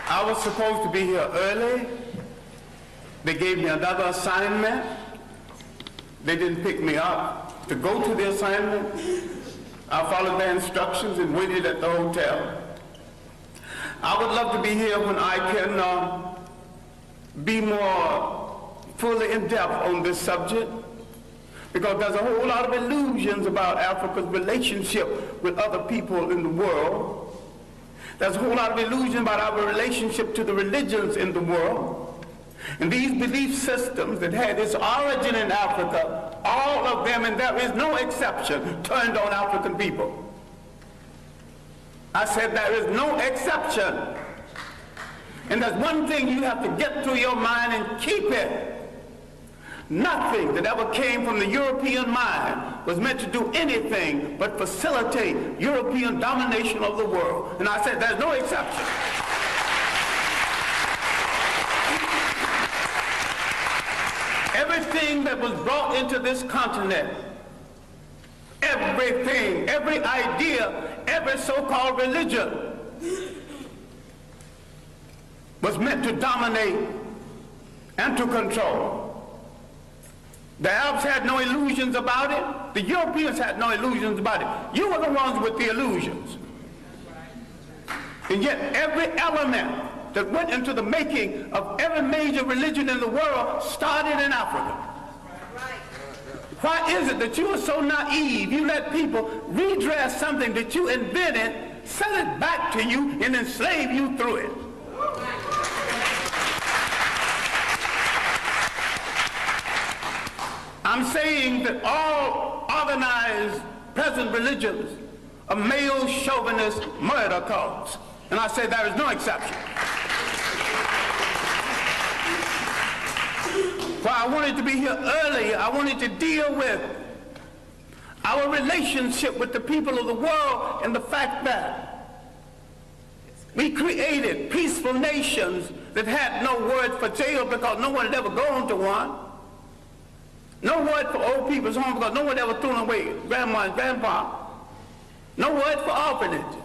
I was supposed to be here early. They gave me another assignment. They didn't pick me up to go to the assignment. I followed their instructions and waited at the hotel. I would love to be here when I can be more fully in depth on this subject, because there's a whole lot of illusions about Africa's relationship with other people in the world. There's a whole lot of illusion about our relationship to the religions in the world. And these belief systems that had its origin in Africa, all of them, and there is no exception, turned on African people. I said there is no exception. And there's one thing you have to get through your mind and keep it. Nothing that ever came from the European mind was meant to do anything but facilitate European domination of the world. And I said there's no exception. Everything that was brought into this continent, everything, every idea, every so-called religion was meant to dominate and to control. The Arabs had no illusions about it. The Europeans had no illusions about it. You were the ones with the illusions. And yet every element that went into the making of every major religion in the world started in Africa. Why is it that you are so naive? You let people redress something that you invented, sell it back to you, and enslave you through it. I'm saying that all organized present religions are male chauvinist murder cults. And I say there is no exception. Why I wanted to be here early, I wanted to deal with our relationship with the people of the world and the fact that we created peaceful nations that had no word for jail because no one had ever gone to one. No word for old people's home because no one ever threw away grandma and grandpa. No word for orphanages.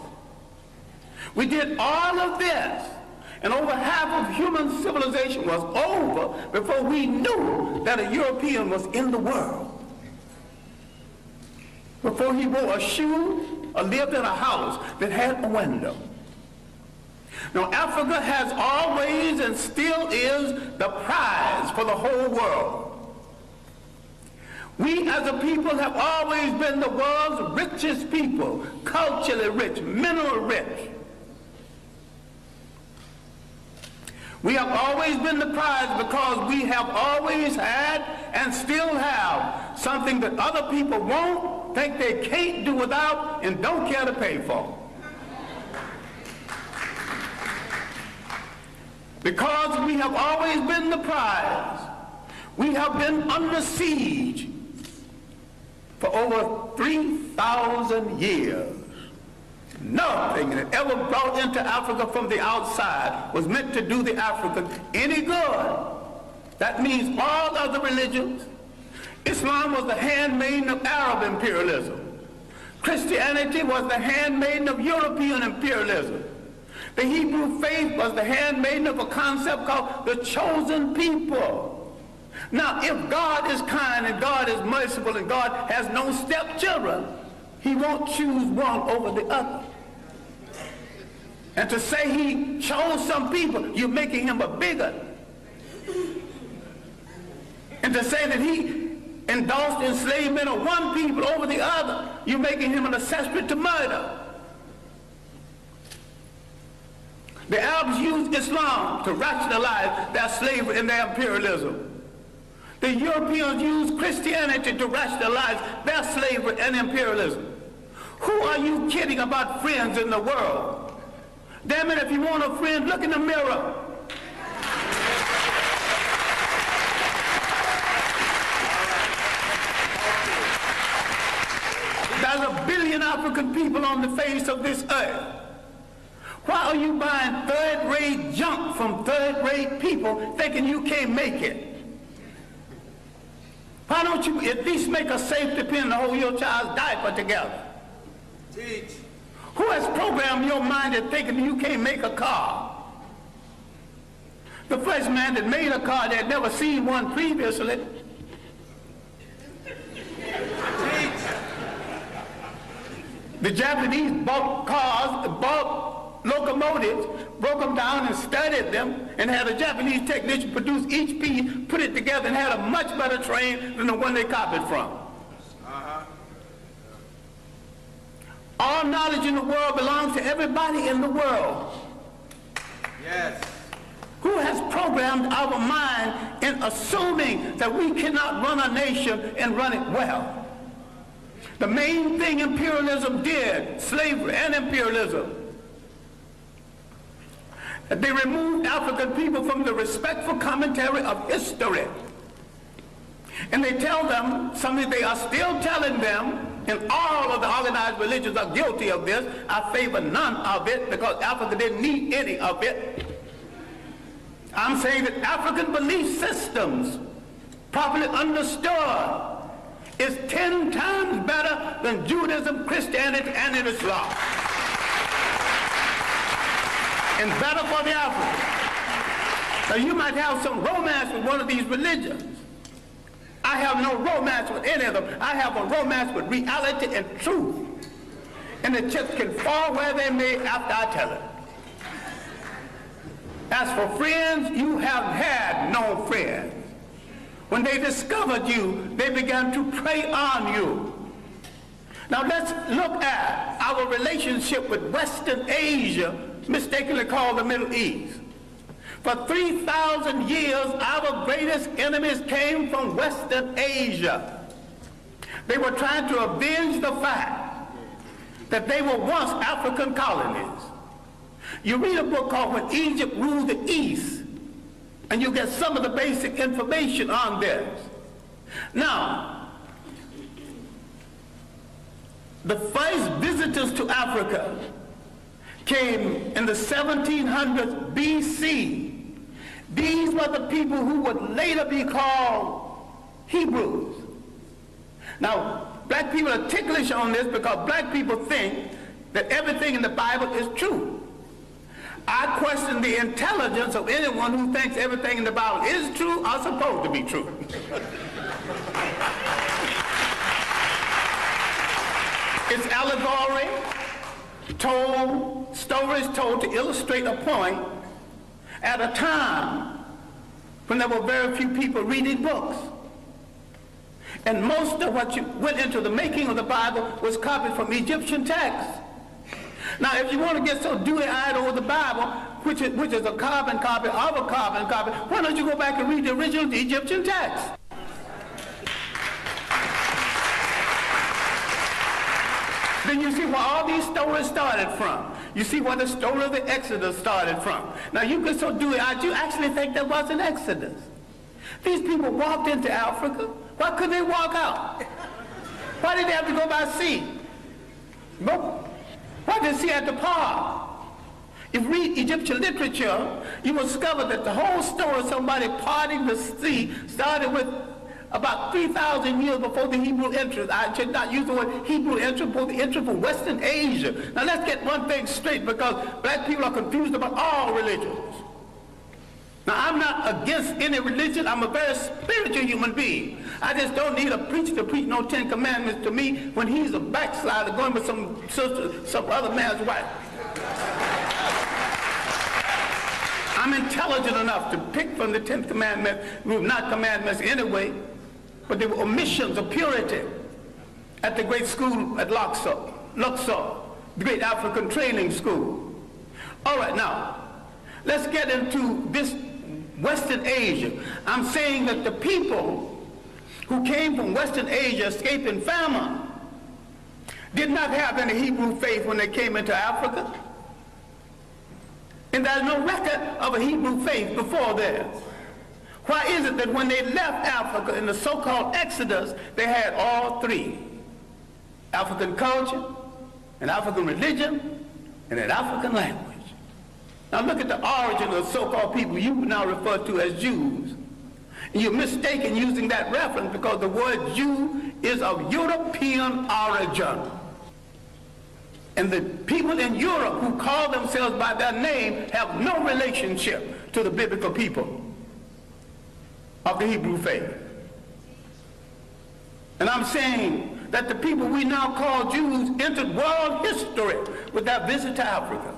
We did all of this, and over half of human civilization was over before we knew that a European was in the world. Before he wore a shoe or lived in a house that had a window. Now, Africa has always and still is the prize for the whole world. We as a people have always been the world's richest people, culturally rich, mineral rich. We have always been the prize because we have always had and still have something that other people won't, think they can't do without, and don't care to pay for. Because we have always been the prize, we have been under siege for over 3,000 years. Nothing that ever brought into Africa from the outside was meant to do the Africans any good. That means all other religions. Islam was the handmaiden of Arab imperialism. Christianity was the handmaiden of European imperialism. The Hebrew faith was the handmaiden of a concept called the chosen people. Now, if God is kind and God is merciful and God has no stepchildren, he won't choose one over the other. And to say he chose some people, you're making him a bigot. And to say that he endorsed enslavement of one people over the other, you're making him an accessory to murder. The Arabs used Islam to rationalize their slavery and their imperialism. The Europeans used Christianity to rationalize their slavery and imperialism. Who are you kidding about friends in the world? Damn it, if you want a friend, look in the mirror. There's 1 billion African people on the face of this earth. Why are you buying third-rate junk from third-rate people thinking you can't make it? Why don't you at least make a safety pin to hold your child's diaper together? Teach. Who has programmed your mind into thinking you can't make a car? The first man that made a car, they had never seen one previously. The Japanese bought cars, bought locomotives, broke them down and studied them, and had a Japanese technician produce each piece, put it together, and had a much better train than the one they copied from. All knowledge in the world belongs to everybody in the world. Yes. Who has programmed our mind in assuming that we cannot run a nation and run it well? The main thing imperialism did, slavery and imperialism, that they removed African people from the respectful commentary of history. And they tell them something they are still telling them, and all of the organized religions are guilty of this. I favor none of it because Africa didn't need any of it. I'm saying that African belief systems, properly understood, is 10 times better than Judaism, Christianity, and Islam. And better for the Africans. Now you might have some romance with one of these religions. I have no romance with any of them. I have a romance with reality and truth. And the chips can fall where they may after I tell it. As for friends, you have had no friends. When they discovered you, they began to prey on you. Now let's look at our relationship with Western Asia, mistakenly called the Middle East. For 3,000 years, our greatest enemies came from Western Asia. They were trying to avenge the fact that they were once African colonies. You read a book called When Egypt Ruled the East, and you get some of the basic information on this. Now, the first visitors to Africa came in the 1700s BC. These were the people who would later be called Hebrews. Now, black people are ticklish on this because black people think that everything in the Bible is true. I question the intelligence of anyone who thinks everything in the Bible is true or supposed to be true. It's allegory, stories told to illustrate a point at a time when there were very few people reading books. And most of what went into the making of the Bible was copied from Egyptian texts. Now, if you want to get so dewy-eyed over the Bible, which is a carbon copy of a carbon copy, why don't you go back and read the original Egyptian text? Then you see where all these stories started from. You see where the story of the Exodus started from. Now, you get so dewy-eyed, you actually think there was an Exodus. These people walked into Africa. Why couldn't they walk out? Why did they have to go by sea? Nope. Why did they see at the park? If you read Egyptian literature, you will discover that the whole story of somebody parting the sea started with about 3,000 years before the Hebrew entrance. I should not use the word Hebrew entrance, but the entrance from Western Asia. Now let's get one thing straight, because black people are confused about all religions. Now I'm not against any religion. I'm a very spiritual human being. I just don't need a preacher to preach no 10 commandments to me when he's a backslider going with some sister, some other man's wife. I'm intelligent enough to pick from the 10th commandment, not commandments anyway, but they were omissions of purity at the great school at Luxor, the great African training school. All right, now, let's get into this Western Asia. I'm saying that the people who came from Western Asia escaping famine did not have any Hebrew faith when they came into Africa. And there's no record of a Hebrew faith before there. Why is it that when they left Africa in the so-called Exodus, they had all three? African culture, an African religion, and an African language. Now look at the origin of the so-called people you now refer to as Jews. And you're mistaken using that reference because the word Jew is of European origin. And the people in Europe who call themselves by their name have no relationship to the biblical people of the Hebrew faith. And I'm saying that the people we now call Jews entered world history with their visit to Africa.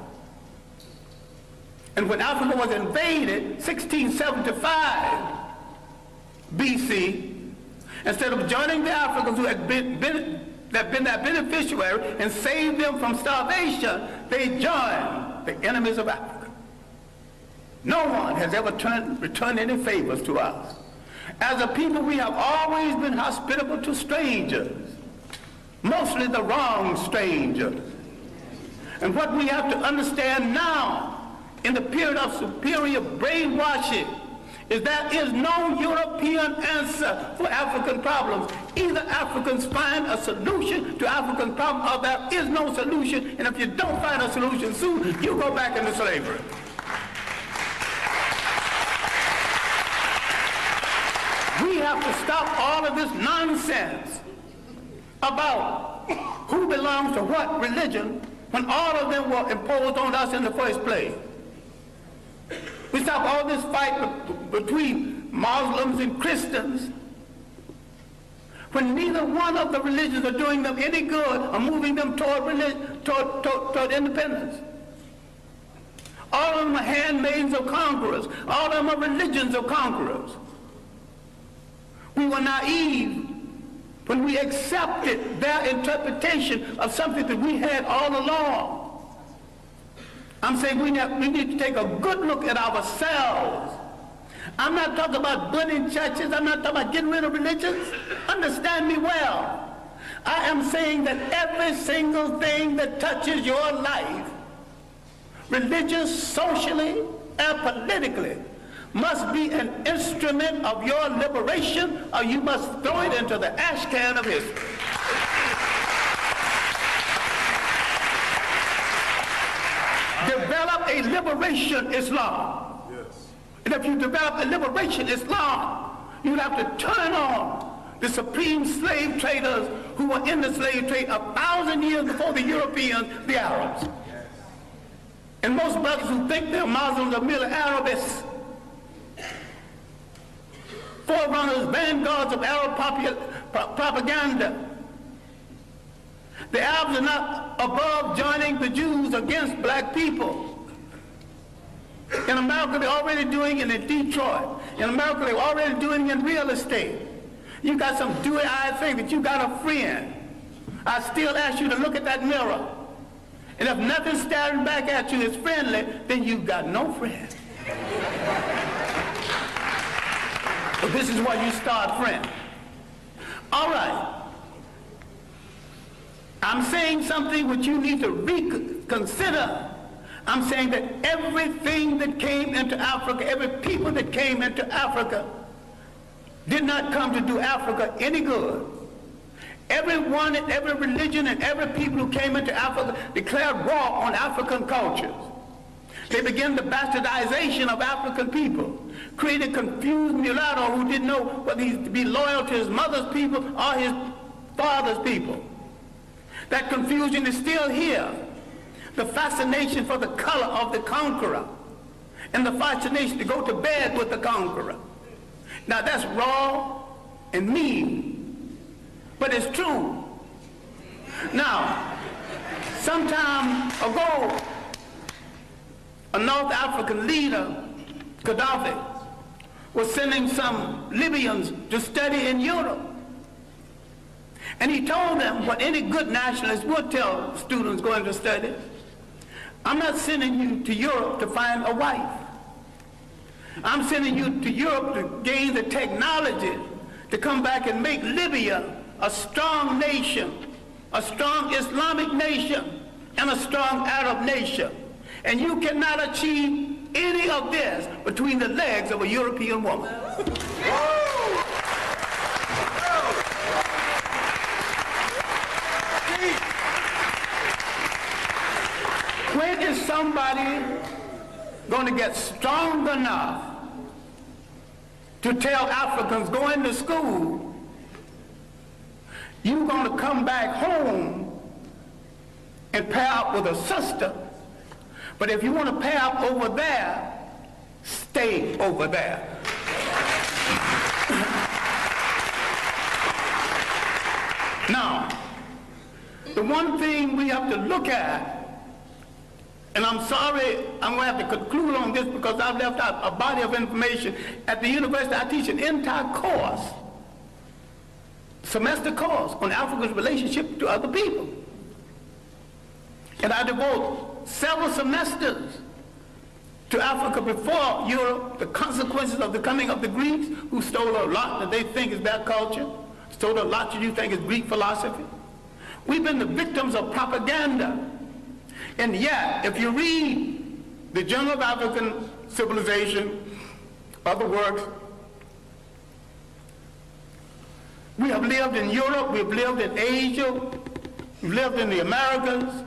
And when Africa was invaded, 1675 BC, instead of joining the Africans who had been their beneficiary and saved them from starvation, they joined the enemies of Africa. No one has ever returned any favors to us. As a people, we have always been hospitable to strangers, mostly the wrong strangers. And what we have to understand now, in the period of superior brainwashing, is there is no European answer for African problems. Either Africans find a solution to African problems, or there is no solution, and if you don't find a solution soon, you go back into slavery. We have to stop all of this nonsense about who belongs to what religion when all of them were imposed on us in the first place. We stop all this fight between Muslims and Christians when neither one of the religions are doing them any good or moving them toward independence. All of them are handmaids of conquerors. All of them are religions of conquerors. We were naive when we accepted their interpretation of something that we had all along. I'm saying we need to take a good look at ourselves. I'm not talking about burning churches. I'm not talking about getting rid of religions. Understand me well. I am saying that every single thing that touches your life, religious, socially, and politically, must be an instrument of your liberation, or you must throw it into the ash can of history. Develop a liberation Islam. Yes. And if you develop a liberation Islam, you have to turn on the supreme slave traders who were in the slave trade 1,000 years before the Europeans, the Arabs. Yes. And most brothers who think they're Muslims are merely Arabists. Forerunners, vanguards of Arab propaganda. The Arabs are not above joining the Jews against black people. In America, they're already doing it in Detroit. In America, they're already doing it in real estate. You got some dewy-eyed thing that you got a friend. I still ask you to look at that mirror. And if nothing staring back at you is friendly, then you got no friend. But this is where you start friends. All right. I'm saying something which you need to reconsider. I'm saying that everything that came into Africa, every people that came into Africa, did not come to do Africa any good. Everyone and every religion and every people who came into Africa declared war on African cultures. They began the bastardization of African people, created confused mulatto who didn't know whether he'd be loyal to his mother's people or his father's people. That confusion is still here. The fascination for the color of the conqueror and the fascination to go to bed with the conqueror. Now that's raw and mean, but it's true. Now, some time ago, a North African leader, Gaddafi, was sending some Libyans to study in Europe. And he told them what any good nationalist would tell students going to study: I'm not sending you to Europe to find a wife. I'm sending you to Europe to gain the technology to come back and make Libya a strong nation, a strong Islamic nation, and a strong Arab nation. And you cannot achieve any of this between the legs of a European woman. When is somebody going to get strong enough to tell Africans going to school, you're going to come back home and pair up with a sister. But if you want to pair up over there, stay over there. Now, the one thing we have to look at, and I'm sorry, I'm going to have to conclude on this because I've left out a body of information. At the university, I teach an entire course, semester course, on Africa's relationship to other people. And I devote several semesters to Africa before Europe, the consequences of the coming of the Greeks, who stole a lot that they think is their culture, stole a lot that you think is Greek philosophy. We've been the victims of propaganda. And yet, if you read the Journal of African Civilization, other works, we have lived in Europe, we've lived in Asia, we've lived in the Americas.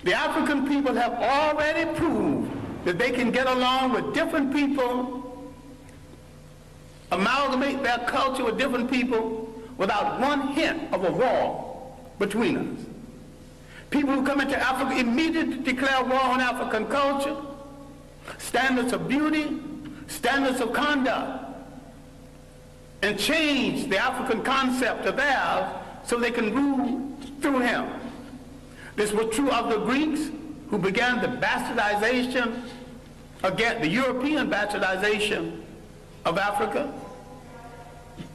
The African people have already proved that they can get along with different people, amalgamate their culture with different people without one hint of a war between us. People who come into Africa immediately declare war on African culture, standards of beauty, standards of conduct, and change the African concept of theirs so they can rule through him. This was true of the Greeks, who began the bastardization, again, the European bastardization of Africa.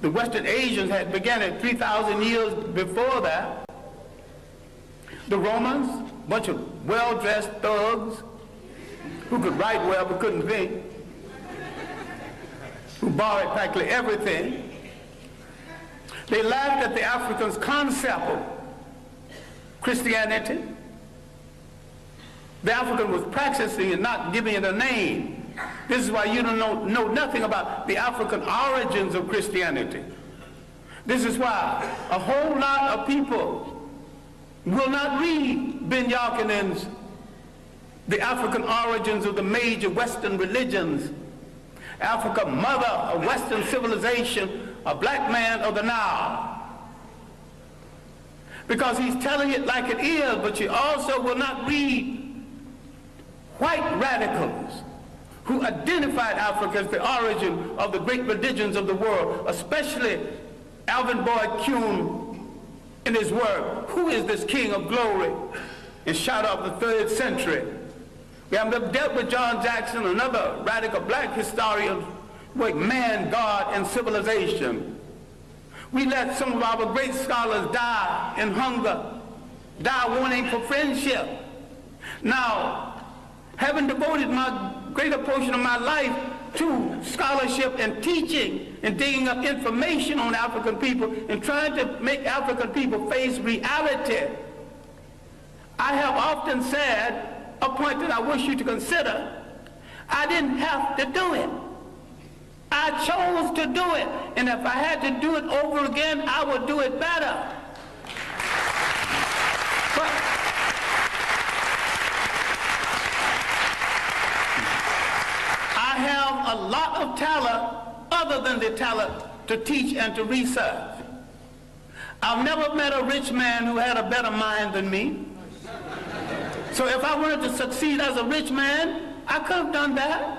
The Western Asians had begun it 3,000 years before that. The Romans, a bunch of well-dressed thugs who could write well but couldn't think, who borrowed practically everything. They laughed at the Africans' concept of Christianity. The African was practicing and not giving it a name. This is why you don't know nothing about the African origins of Christianity. This is why a whole lot of people will not read Ben Yakinen's The African Origins of the Major Western Religions, Africa, Mother of Western Civilization, a Black Man of the Nile. Because he's telling it like it is, but you also will not read white radicals who identified Africa as the origin of the great religions of the world, especially Alvin Boyd Kuhn in his work, Who is This King of Glory? In Shadow of the 3rd Century. We have dealt with John Jackson, another radical black historian, with man, God, and civilization. We let some of our great scholars die in hunger, die wanting for friendship. Now, having devoted my greater portion of my life to scholarship and teaching and digging up information on African people and trying to make African people face reality, I have often said, a point that I wish you to consider, I didn't have to do it. I chose to do it. And if I had to do it over again, I would do it better. But I have a lot of talent other than the talent to teach and to research. I've never met a rich man who had a better mind than me. So if I wanted to succeed as a rich man, I could have done that.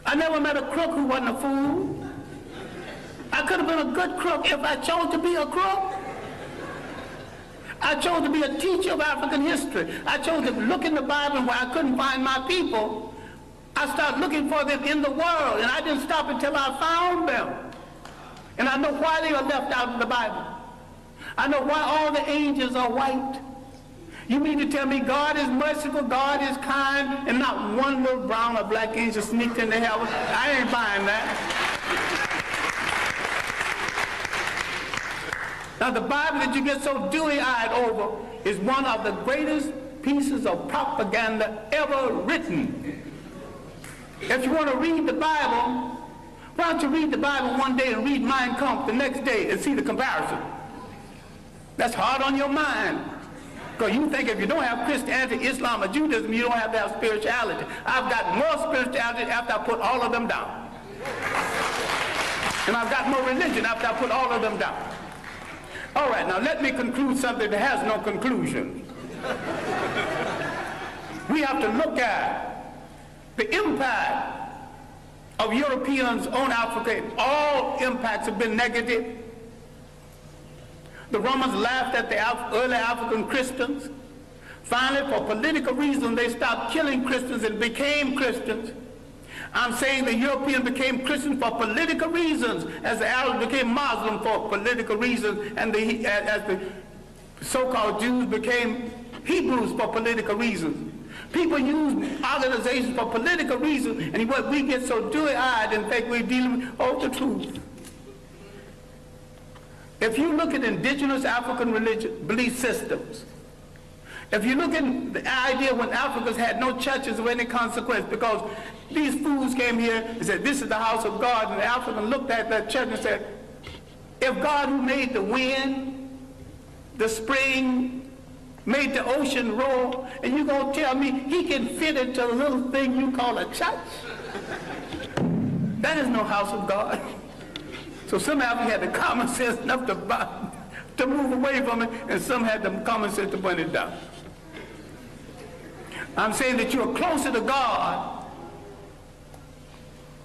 I never met a crook who wasn't a fool. I could have been a good crook if I chose to be a crook. I chose to be a teacher of African history. I chose to look in the Bible where I couldn't find my people. I started looking for them in the world, and I didn't stop until I found them. And I know why they were left out of the Bible. I know why all the angels are white. You mean to tell me God is merciful, God is kind, and not one little brown or black angel sneaked into heaven? I ain't buying that. Now the Bible that you get so dewy-eyed over is one of the greatest pieces of propaganda ever written. If you want to read the Bible, why don't you read the Bible one day and read Mein Kampf the next day and see the comparison? That's hard on your mind. Because you think if you don't have Christianity, Islam, or Judaism, you don't have to have spirituality. I've got more spirituality after I put all of them down. And I've got more religion after I put all of them down. All right, now let me conclude something that has no conclusion. We have to look at the impact of Europeans on Africa. All impacts have been negative. The Romans laughed at the early African Christians. Finally, for political reasons, they stopped killing Christians and became Christians. I'm saying the Europeans became Christians for political reasons, as the Arabs became Muslim for political reasons, and as the so-called Jews became Hebrews for political reasons. People use organizations for political reasons, and what we get so dewy-eyed and think we're dealing with the truth. If you look at indigenous African religion belief systems, if you look at the idea when Africans had no churches of any consequence because these fools came here and said, this is the house of God, and the African looked at that church and said, if God who made the wind, the spring, made the ocean roar, and you're going to tell me he can fit into a little thing you call a church? That is no house of God. So some Africans had the common sense enough to move away from it, and some had the common sense to burn it down. I'm saying that you're closer to God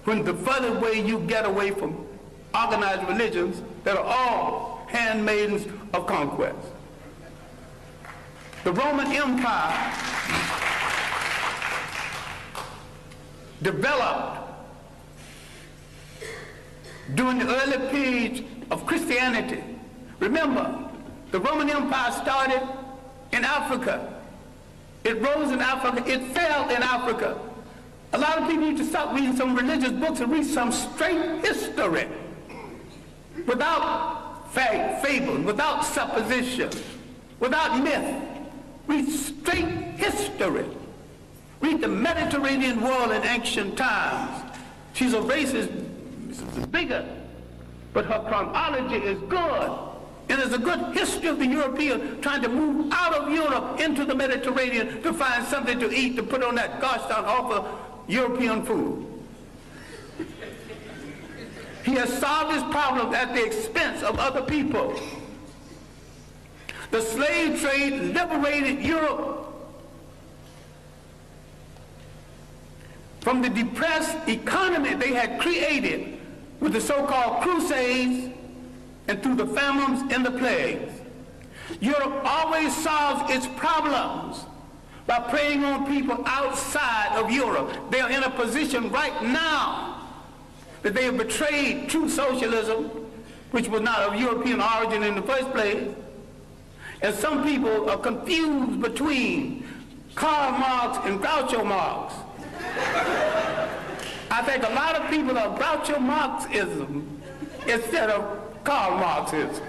when the further away you get away from organized religions that are all handmaidens of conquest. The Roman Empire developed during the early period of Christianity. Remember, the Roman Empire started in Africa. It rose in Africa. It fell in Africa. A lot of people need to stop reading some religious books and read some straight history without fable, without supposition, without myth. Read straight history. Read the Mediterranean world in ancient times. She's a racist bigger, but her chronology is good. And there's a good history of the European trying to move out of Europe into the Mediterranean to find something to eat, to put on that gosh darn awful European food. He has solved his problem at the expense of other people. The slave trade liberated Europe from the depressed economy they had created with the so-called Crusades and through the famines and the plagues. Europe always solves its problems by preying on people outside of Europe. They are in a position right now that they have betrayed true socialism, which was not of European origin in the first place. And some people are confused between Karl Marx and Groucho Marx. I think a lot of people are Groucho Marxism instead of Karl Marxism.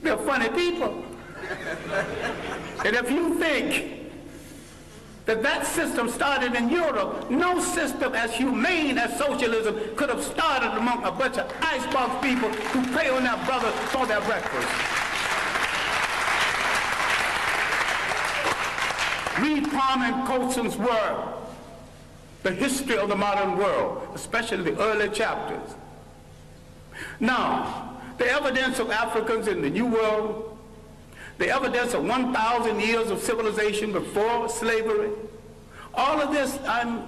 They're funny people. And if you think that that system started in Europe, no system as humane as socialism could have started among a bunch of icebox people who prey on their brothers for their breakfast. Read Parman Colson's work, The History of the Modern World, especially the early chapters. Now, the evidence of Africans in the New World, the evidence of 1,000 years of civilization before slavery, all of this I'm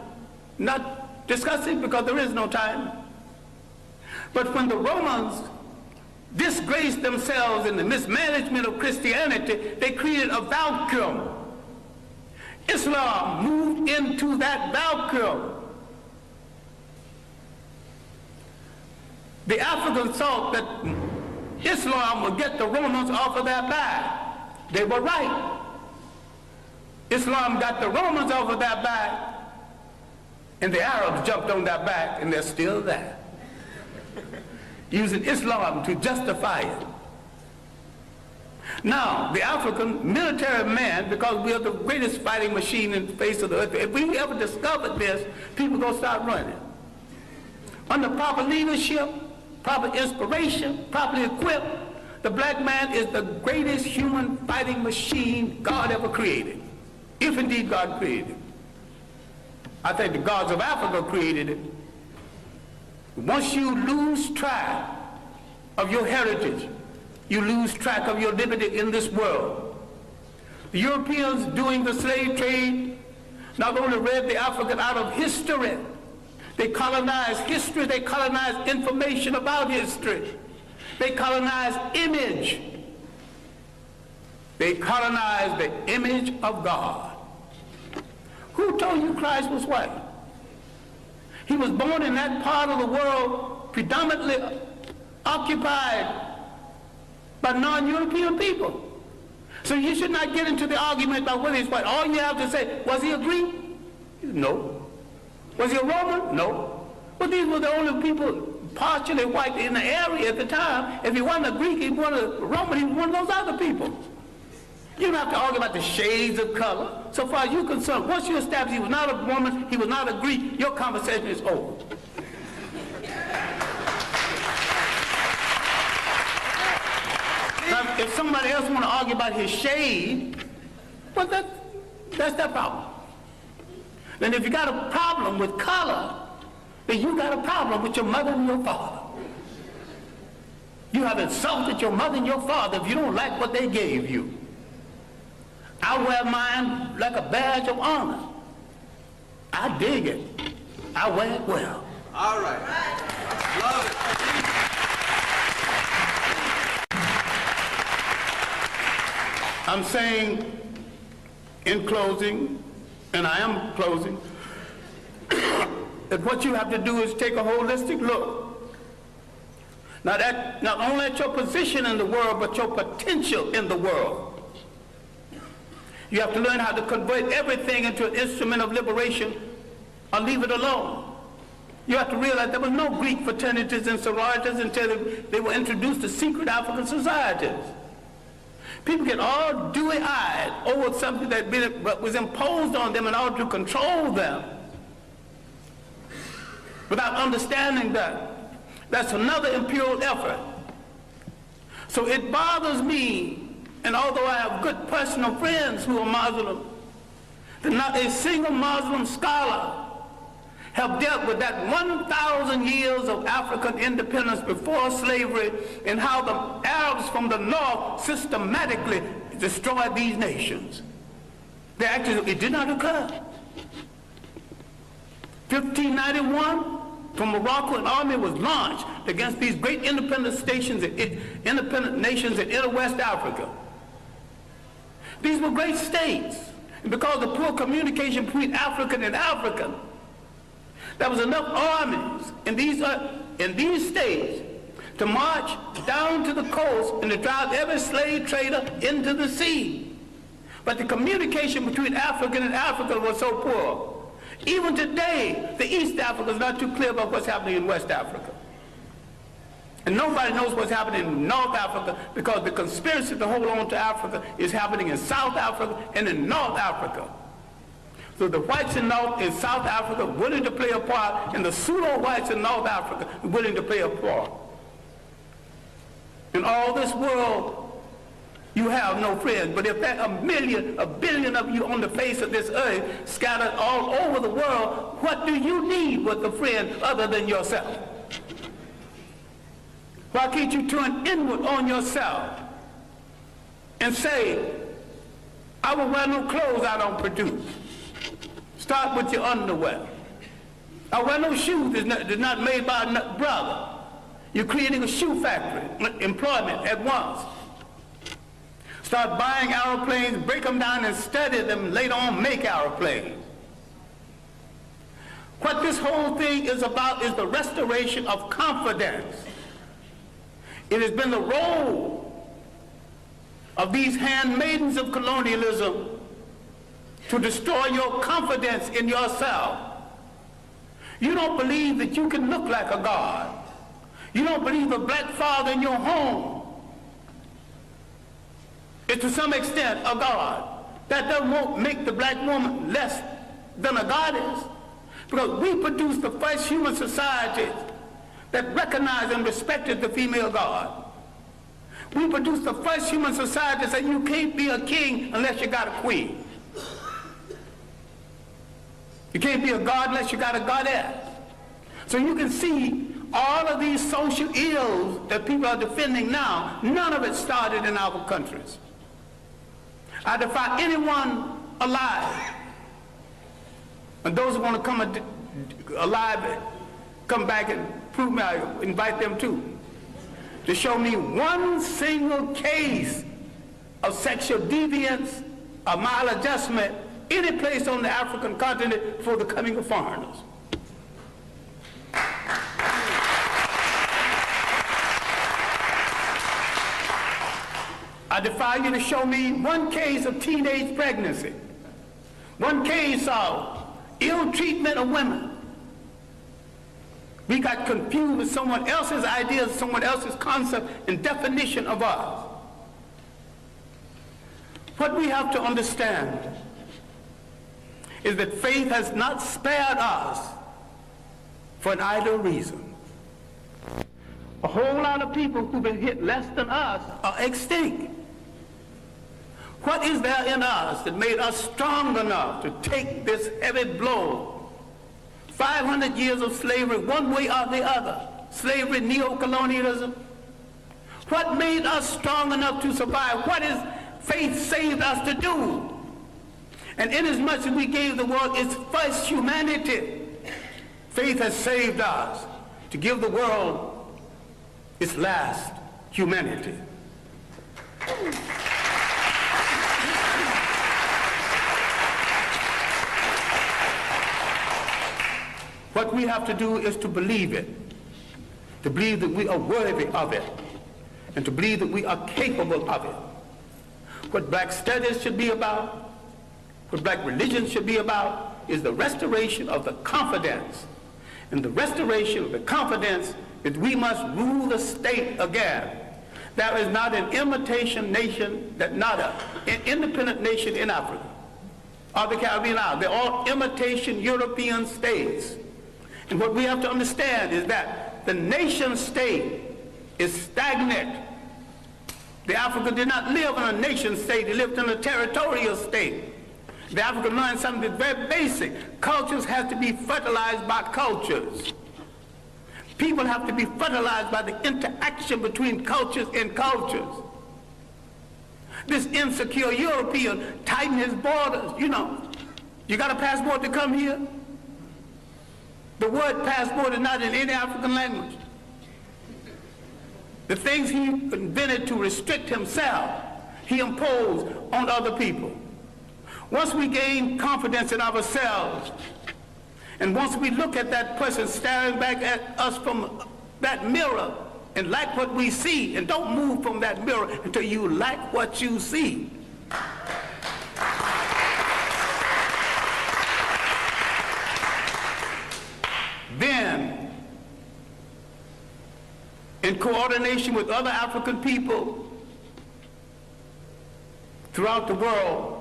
not discussing because there is no time. But when the Romans disgraced themselves in the mismanagement of Christianity, they created a vacuum. Islam moved into that vacuum. The Africans thought that Islam would get the Romans off of their back. They were right. Islam got the Romans off of their back, and the Arabs jumped on their back, and they're still there, using Islam to justify it. Now, the African military man, because we are the greatest fighting machine in the face of the earth, if we ever discovered this, people are going to start running. Under proper leadership, proper inspiration, properly equipped, the black man is the greatest human fighting machine God ever created, if indeed God created it. I think the gods of Africa created it. Once you lose track of your heritage, you lose track of your liberty in this world. The Europeans doing the slave trade not only read the African out of history, they colonized history, they colonized information about history, they colonized image. They colonized the image of God. Who told you Christ was white? He was born in that part of the world predominantly occupied by non-European people. So you should not get into the argument about whether he's white. All you have to say, was he a Greek? No. Was he a Roman? No. But these were the only people partially white in the area at the time. If he wasn't a Greek, he wasn't a Roman, he was one of those other people. You don't have to argue about the shades of color. So far as you're concerned, once you establish he was not a woman, he was not a Greek, your conversation is over. Now, if somebody else want to argue about his shade, well, that's their problem. And if you got a problem with color, then you got a problem with your mother and your father. You have insulted your mother and your father if you don't like what they gave you. I wear mine like a badge of honor. I dig it. I wear it well. All right. Love it. I'm saying in closing, and I am closing, that what you have to do is take a holistic look. Not only at your position in the world, but your potential in the world. You have to learn how to convert everything into an instrument of liberation or leave it alone. You have to realize there was no Greek fraternities and sororities until they were introduced to secret African societies. People get all dewy-eyed over something that was imposed on them in order to control them without understanding that. That's another imperial effort. So it bothers me, and although I have good personal friends who are Muslim, that not a single Muslim scholar have dealt with that 1,000 years of African independence before slavery and how the Arabs from the north systematically destroyed these nations. It did not occur. 1591, from Morocco, an army was launched against these great independent nations in inner West Africa. These were great states, and because of poor communication between African and African, there was enough armies in these states to march down to the coast and to drive every slave trader into the sea. But the communication between African and African was so poor. Even today, the East Africa is not too clear about what's happening in West Africa. And nobody knows what's happening in North Africa because the conspiracy to hold on to Africa is happening in South Africa and in North Africa. So the whites in South Africa willing to play a part, and the pseudo-whites in North Africa willing to play a part. In all this world, you have no friends. But if there are a billion of you on the face of this earth scattered all over the world, what do you need with a friend other than yourself? Why can't you turn inward on yourself and say, I will wear no clothes I don't produce. Start with your underwear. I wear no shoes that's not made by a brother. You're creating a shoe factory, employment at once. Start buying airplanes, break them down and study them, later on make airplanes. What this whole thing is about is the restoration of confidence. It has been the role of these handmaidens of colonialism to destroy your confidence in yourself. You don't believe that you can look like a god. You don't believe a black father in your home is to some extent a god. That doesn't make the black woman less than a goddess, because we produced the first human societies that recognized and respected the female god. We produced the first human society that said you can't be a king unless you got a queen. You can't be a god unless you got a goddess. So you can see all of these social ills that people are defending now, none of it started in our countries. I defy anyone alive, and those who want to come alive, come back and prove me, I invite them too, to show me one single case of sexual deviance or maladjustment any place on the African continent for the coming of foreigners. I defy you to show me one case of teenage pregnancy, one case of ill treatment of women. We got confused with someone else's ideas, someone else's concept and definition of us. What we have to understand is that faith has not spared us for an idle reason. A whole lot of people who've been hit less than us are extinct. What is there in us that made us strong enough to take this heavy blow? 500 years of slavery, one way or the other. Slavery, neo-colonialism. What made us strong enough to survive? What is faith saved us to do? And inasmuch as we gave the world its first humanity, faith has saved us to give the world its last humanity. What we have to do is to believe it, to believe that we are worthy of it, and to believe that we are capable of it. What black studies should be about, what black religion should be about, is the restoration of the confidence. And the restoration of the confidence that we must rule the state again. There is not an imitation nation, an independent nation in Africa or the Caribbean Islands. They're all imitation European states. And what we have to understand is that the nation state is stagnant. The African did not live in a nation state, he lived in a territorial state. The African learned something very basic. Cultures have to be fertilized by cultures. People have to be fertilized by the interaction between cultures and cultures. This insecure European tightened his borders. You know, you got a passport to come here? The word passport is not in any African language. The things he invented to restrict himself, he imposed on other people. Once we gain confidence in ourselves, and once we look at that person staring back at us from that mirror and like what we see, and don't move from that mirror until you like what you see. Then, in coordination with other African people throughout the world,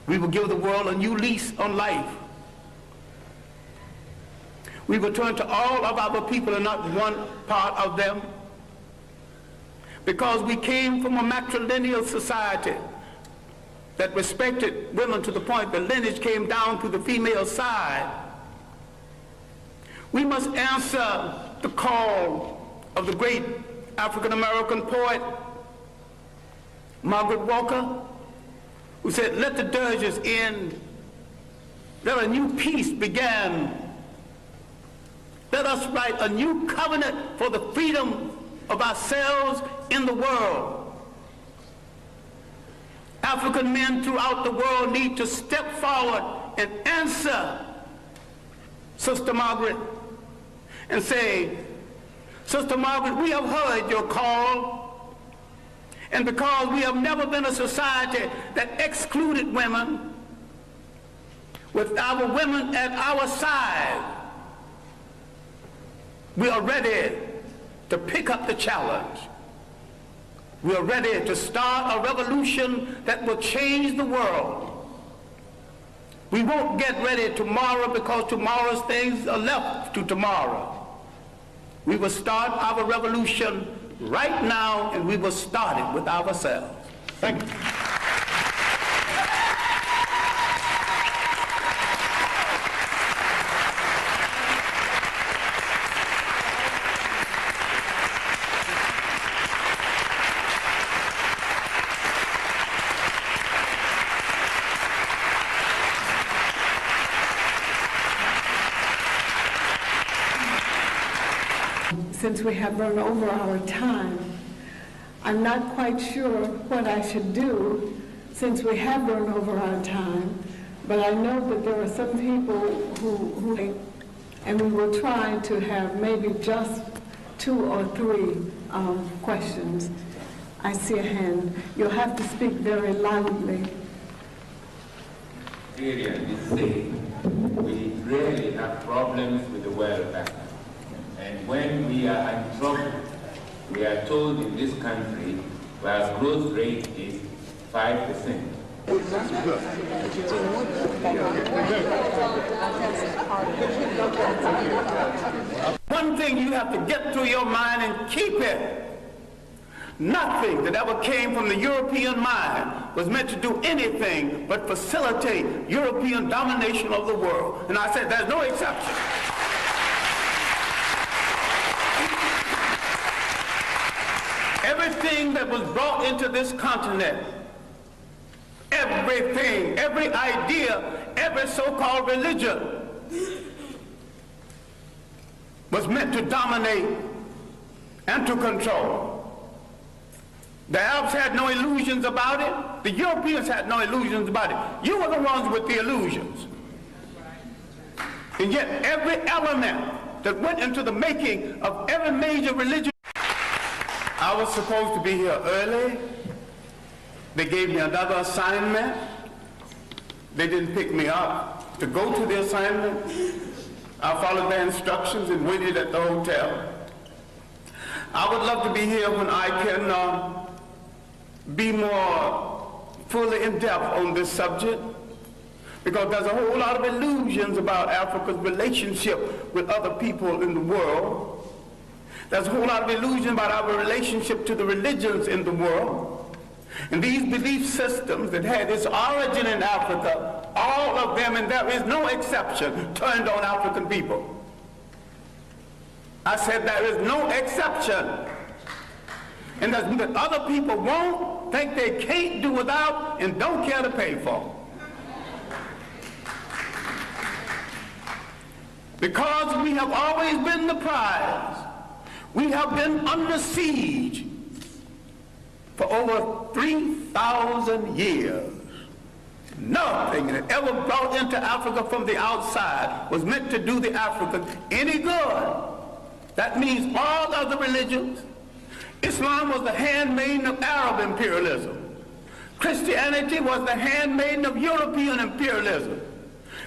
we will give the world a new lease on life. We will turn to all of our people and not one part of them, because we came from a matrilineal society that respected women to the point the lineage came down to the female side. We must answer the call of the great African-American poet, Margaret Walker, who said, "Let the dirges end, let a new peace begin. Let us write a new covenant for the freedom of ourselves in the world." African men throughout the world need to step forward and answer Sister Margaret and say, "Sister Margaret, we have heard your call, and because we have never been a society that excluded women, with our women at our side, we are ready to pick up the challenge. We are ready to start a revolution that will change the world. We won't get ready tomorrow because tomorrow's things are left to tomorrow. We will start our revolution right now, and we will start it with ourselves." Thank you. since we have run over our time, I'm not quite sure what I should do since we have run over our time, but I know that there are some people who and we will try to have maybe just 2 or 3 questions. I see a hand. You'll have to speak very loudly. Syria is saying we really have problems with the World Bank. And when we are in trouble, we are told in this country where growth rate is 5%. One thing you have to get through your mind and keep it. Nothing that ever came from the European mind was meant to do anything but facilitate European domination of the world. And I said there's no exception. Everything that was brought into this continent, everything, every idea, every so-called religion was meant to dominate and to control. The Arabs had no illusions about it. The Europeans had no illusions about it. You were the ones with the illusions. And yet every element that went into the making of every major religion. I was supposed to be here early. They gave me another assignment. They didn't pick me up to go to the assignment. I followed their instructions and waited at the hotel. I would love to be here when I can be more fully in depth on this subject, because there's a whole lot of illusions about Africa's relationship with other people in the world. There's a whole lot of illusion about our relationship to the religions in the world. And these belief systems that had its origin in Africa, all of them, and there is no exception, turned on African people. I said there is no exception. And that other people won't, think they can't do without, and don't care to pay for. Because we have always been the prize. We have been under siege for over 3,000 years. Nothing that ever brought into Africa from the outside was meant to do the Africans any good. That means all other religions. Islam was the handmaiden of Arab imperialism. Christianity was the handmaiden of European imperialism.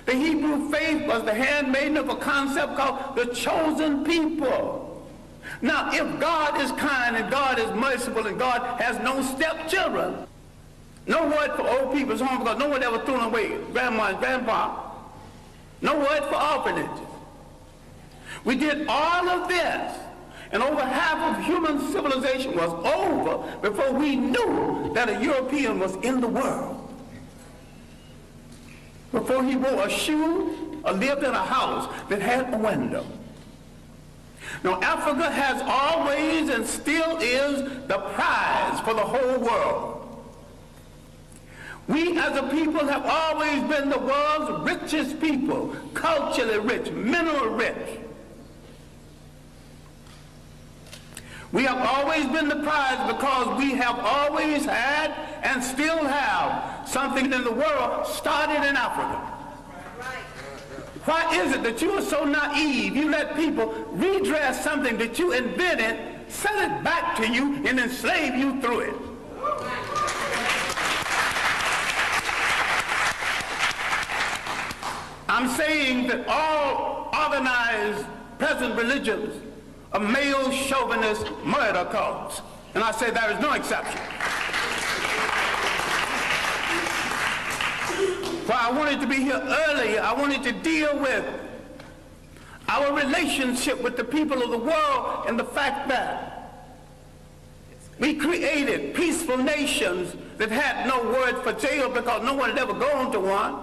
The Hebrew faith was the handmaiden of a concept called the chosen people. Now, if God is kind and God is merciful and God has no stepchildren, no word for old people's home because no one ever threw them away, grandma and grandpa, no word for orphanages. We did all of this, and over half of human civilization was over before we knew that a European was in the world. Before he wore a shoe or lived in a house that had a window. Now, Africa has always and still is the prize for the whole world. We as a people have always been the world's richest people, culturally rich, mineral rich. We have always been the prize because we have always had and still have something in the world started in Africa. Why is it that you are so naive? You let people redress something that you invented, sell it back to you, and enslave you through it. I'm saying that all organized present religions are male chauvinist murder cults. And I say there is no exception. Why I wanted to be here earlier, I wanted to deal with our relationship with the people of the world and the fact that we created peaceful nations that had no word for jail because no one had ever gone to one.